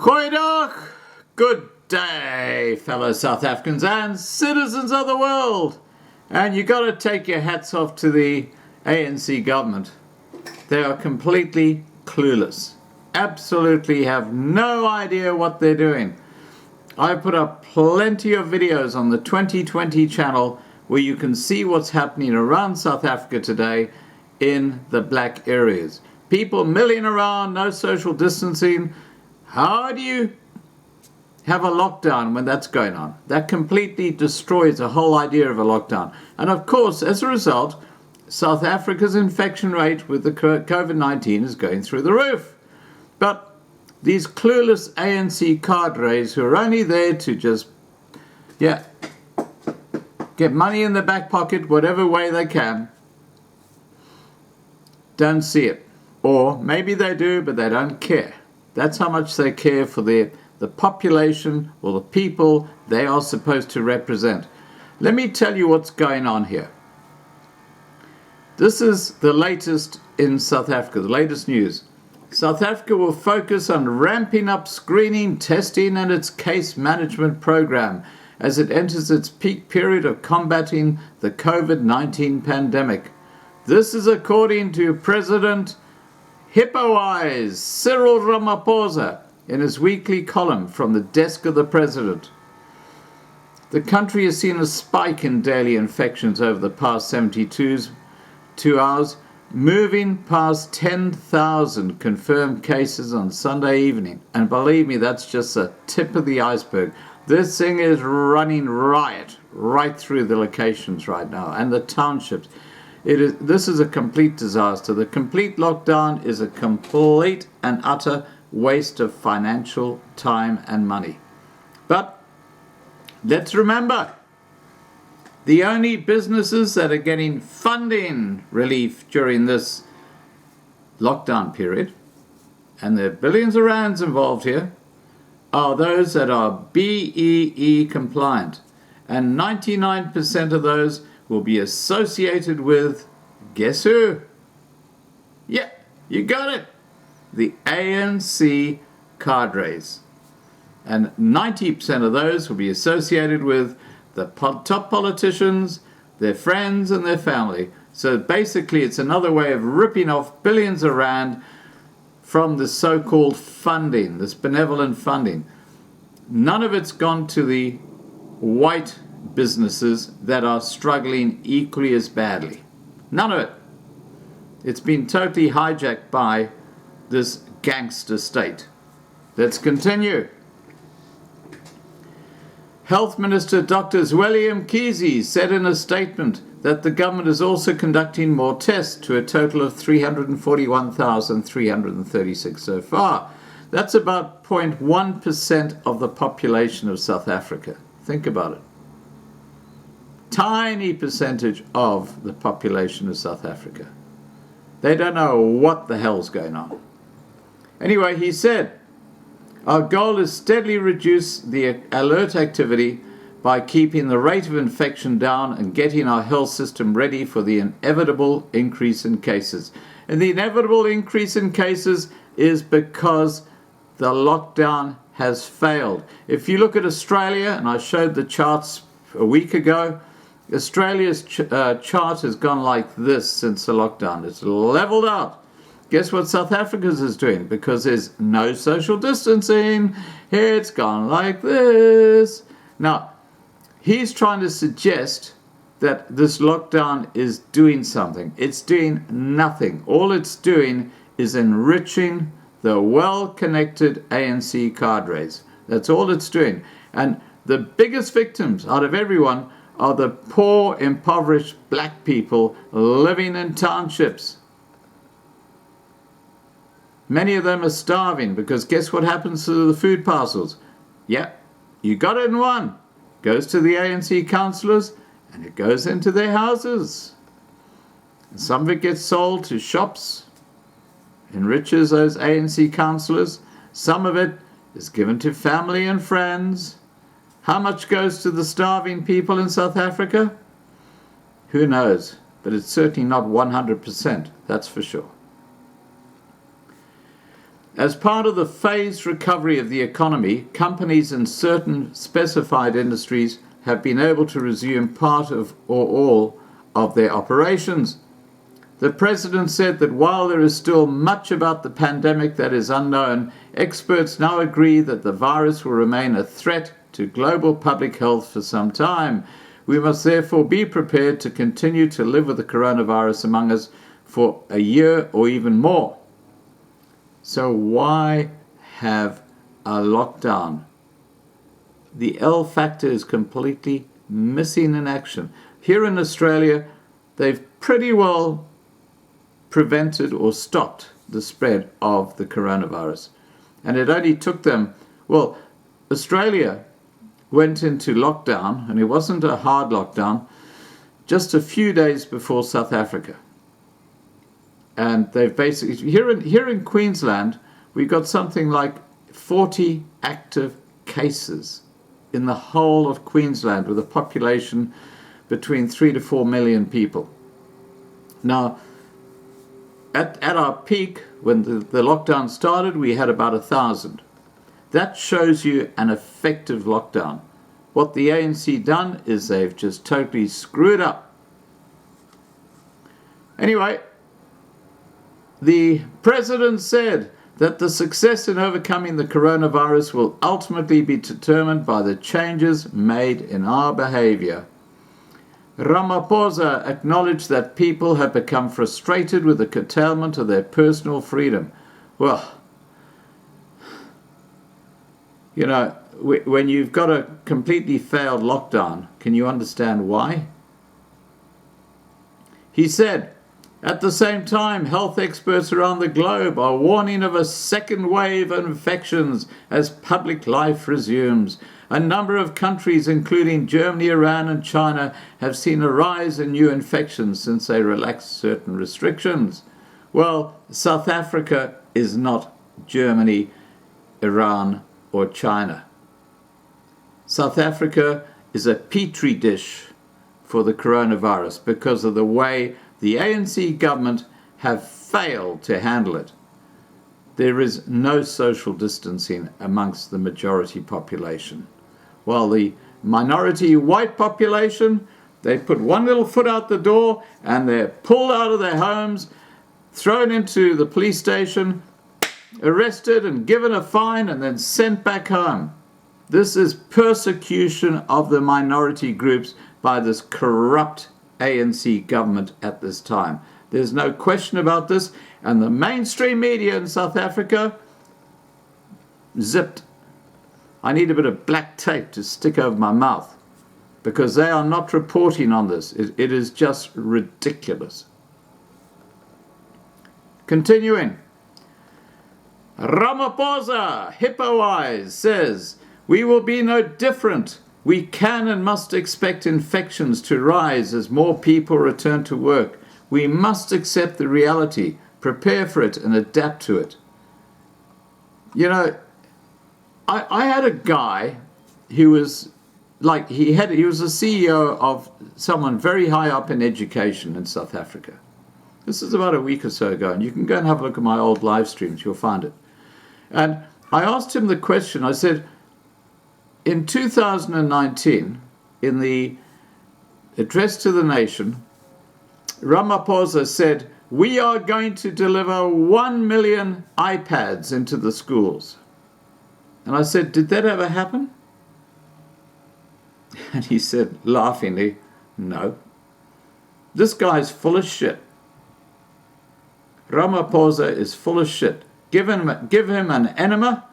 Goeiedag, good day, fellow South Africans and citizens of the world. And you got to take your hats off to the ANC government. They are completely clueless. Absolutely have no idea what they're doing. I put up plenty of videos on the 2020 channel where you can see what's happening around South Africa today in the black areas. People milling around, no social distancing. How do you have a lockdown when that's going on? That completely destroys the whole idea of a lockdown. And of course, as a result, South Africa's infection rate with the COVID-19 is going through the roof. But these clueless ANC cadres who are only there to just, get money in their back pocket whatever way they can, don't see it. Or maybe they do, but they don't care. That's how much they care for the population or the people they are supposed to represent. Let me tell you what's going on here. This is the latest in South Africa, the latest news. South Africa will focus on ramping up screening, testing, and its case management program as it enters its peak period of combating the COVID-19 pandemic. This is according to President Hippo Eyes Cyril Ramaphosa in his weekly column from the desk of the president. The country has seen a spike in daily infections over the past 72 hours, moving past 10,000 confirmed cases on Sunday evening. And believe me, that's just the tip of the iceberg. This thing is running riot right through the locations right now and the townships. This is a complete disaster. The complete lockdown is a complete and utter waste of financial time and money. But let's remember, the only businesses that are getting funding relief during this lockdown period, and there are billions of rands involved here, are those that are BEE compliant. And 99% of those will be associated with, guess who? Yeah, you got it. The ANC cadres. And 90% of those will be associated with the top politicians, their friends and their family. So basically it's another way of ripping off billions of rand from the so-called funding, this benevolent funding. None of it's gone to the white businesses that are struggling equally as badly. None of it. It's been totally hijacked by this gangster state. Let's continue. Health Minister Dr. William Mkhize said in a statement that the government is also conducting more tests to a total of 341,336 so far. That's about 0.1% of the population of South Africa. Think about it. Tiny percentage of the population of South Africa. They don't know what the hell's going on. Anyway, he said, our goal is steadily reduce the alert activity by keeping the rate of infection down and getting our health system ready for the inevitable increase in cases. And the inevitable increase in cases is because the lockdown has failed. If you look at Australia, and I showed the charts a week ago, Australia's chart has gone like this since the lockdown. It's leveled out. Guess what South Africa's is doing? Because there's no social distancing, it's gone like this. Now, he's trying to suggest that this lockdown is doing something. It's doing nothing. All it's doing is enriching the well-connected ANC cadres. That's all it's doing. And the biggest victims out of everyone are the poor, impoverished black people living in townships. Many of them are starving because guess what happens to the food parcels? Yeah, you got it in one. Goes to the ANC councillors and it goes into their houses. And some of it gets sold to shops, enriches those ANC councillors. Some of it is given to family and friends. How much goes to the starving people in South Africa? Who knows? But it's certainly not 100%, that's for sure. As part of the phased recovery of the economy, companies in certain specified industries have been able to resume part of or all of their operations. The president said that while there is still much about the pandemic that is unknown, experts now agree that the virus will remain a threat to global public health for some time. We must therefore be prepared to continue to live with the coronavirus among us for a year or even more. So why have a lockdown? The L factor is completely missing in action. Here in Australia, they've pretty well prevented or stopped the spread of the coronavirus. And it only took them, well, Australia went into lockdown, and it wasn't a hard lockdown, just a few days before South Africa. And they've basically, here in Queensland, we've got something like 40 active cases in the whole of Queensland, with a population between 3 to 4 million people. Now, at our peak, when the lockdown started, we had about 1,000. That shows you an effective lockdown. What the ANC done is they've just totally screwed up. Anyway, the president said that the success in overcoming the coronavirus will ultimately be determined by the changes made in our behavior. Ramaphosa acknowledged that people have become frustrated with the curtailment of their personal freedom. Well, you know, when you've got a completely failed lockdown, can you understand why? He said, at the same time, health experts around the globe are warning of a second wave of infections as public life resumes. A number of countries, including Germany, Iran, and China, have seen a rise in new infections since they relaxed certain restrictions. Well, South Africa is not Germany, Iran, or China. South Africa is a petri dish for the coronavirus because of the way the ANC government have failed to handle it. There is no social distancing amongst the majority population. While the minority white population, they put one little foot out the door and they're pulled out of their homes, thrown into the police station, arrested and given a fine and then sent back home. This is persecution of the minority groups by this corrupt ANC government at this time. There's no question about this, and the mainstream media in South Africa zipped. I need a bit of black tape to stick over my mouth because they are not reporting on this. It is just ridiculous. Continuing. Ramaphosa, hippo-eyes, says, we will be no different. We can and must expect infections to rise as more people return to work. We must accept the reality, prepare for it, and adapt to it. You know, I had a guy who was like, he was a CEO of someone very high up in education in South Africa. This is about a week or so ago, and you can go and have a look at my old live streams, you'll find it. And I asked him the question, I said, in 2019, in the address to the nation, Ramaphosa said, we are going to deliver 1 million iPads into the schools. And I said, did that ever happen? And he said, laughingly, no. This guy's full of shit. Ramaphosa is full of shit. Give him an enema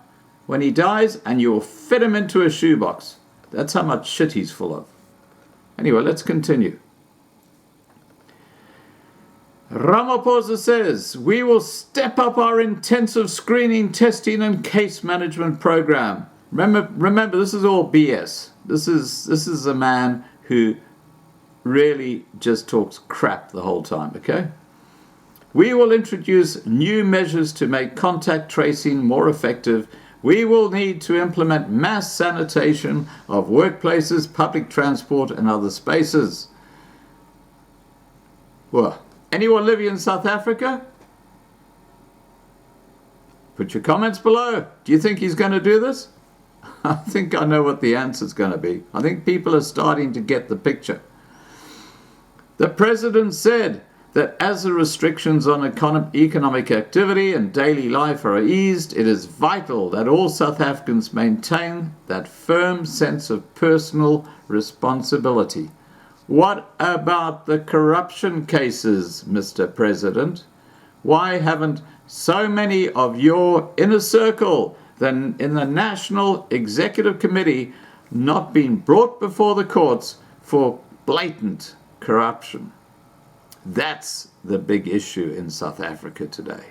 when he dies, and you'll fit him into a shoebox. That's how much shit he's full of. Anyway, let's continue. Ramaphosa says, we will step up our intensive screening, testing, and case management program. Remember, this is all BS. This is a man who really just talks crap the whole time, okay? We will introduce new measures to make contact tracing more effective. We will need to implement mass sanitation of workplaces, public transport, and other spaces. Well, anyone living in South Africa? Put your comments below. Do you think he's going to do this? I think I know what the answer is going to be. I think people are starting to get the picture. The president said that as the restrictions on economic activity and daily life are eased, it is vital that all South Africans maintain that firm sense of personal responsibility. What about the corruption cases, Mr. President? Why haven't so many of your inner circle then in the National Executive Committee not been brought before the courts for blatant corruption? That's the big issue in South Africa today.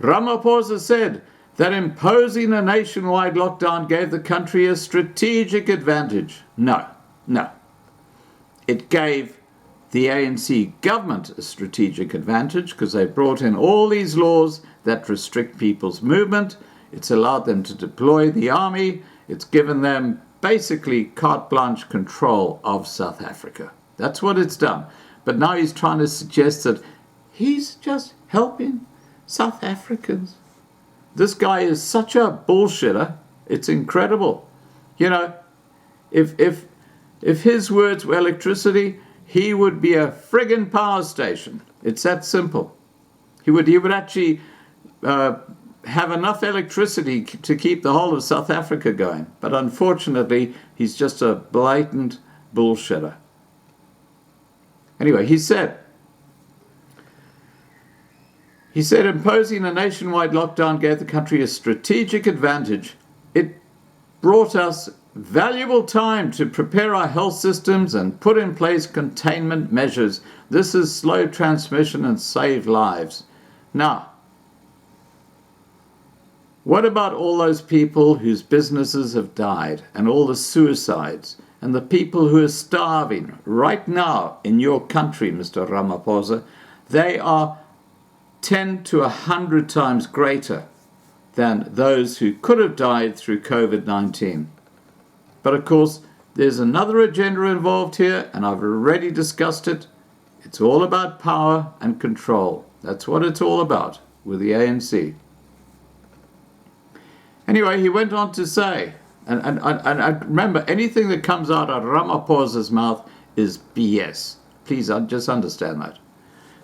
Ramaphosa said that imposing a nationwide lockdown gave the country a strategic advantage. No. It gave the ANC government a strategic advantage because they brought in all these laws that restrict people's movement. It's allowed them to deploy the army. It's given them basically carte blanche control of South Africa. That's what it's done. But now he's trying to suggest that he's just helping South Africans. This guy is such a bullshitter. It's incredible. You know, if his words were electricity, he would be a friggin' power station. It's that simple. He would actually have enough electricity to keep the whole of South Africa going. But unfortunately, he's just a blatant bullshitter. Anyway, he said imposing a nationwide lockdown gave the country a strategic advantage. It brought us valuable time to prepare our health systems and put in place containment measures. This is slow transmission and save lives. Now, what about all those people whose businesses have died and all the suicides and the people who are starving right now in your country, Mr. Ramaphosa? They are 10 to 100 times greater than those who could have died through COVID-19. But of course, there's another agenda involved here, and I've already discussed it. It's all about power and control. That's what it's all about with the ANC. Anyway, he went on to say, and remember, anything that comes out of Ramaphosa's mouth is BS. Please just understand that.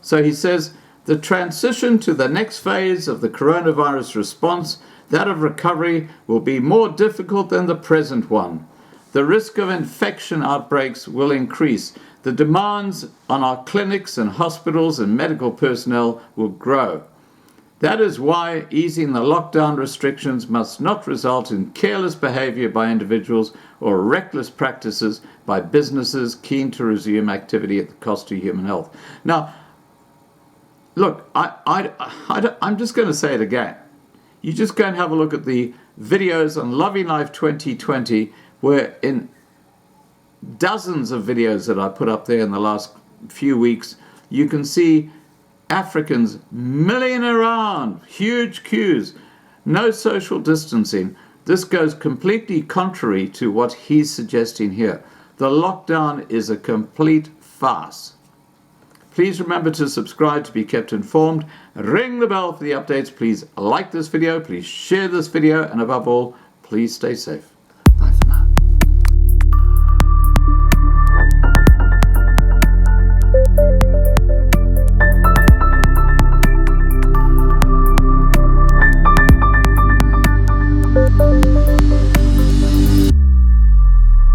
So he says, the transition to the next phase of the coronavirus response, that of recovery, will be more difficult than the present one. The risk of infection outbreaks will increase. The demands on our clinics and hospitals and medical personnel will grow. That is why easing the lockdown restrictions must not result in careless behavior by individuals or reckless practices by businesses keen to resume activity at the cost to human health. Now, look, I'm just going to say it again. You just go and have a look at the videos on Loving Life 2020, where in dozens of videos that I put up there in the last few weeks, you can see Africans milling around, huge queues, no social distancing. This goes completely contrary to what he's suggesting here. The lockdown is a complete farce. Please remember to subscribe to be kept informed. Ring the bell for the updates. Please like this video. Please share this video. And above all, please stay safe.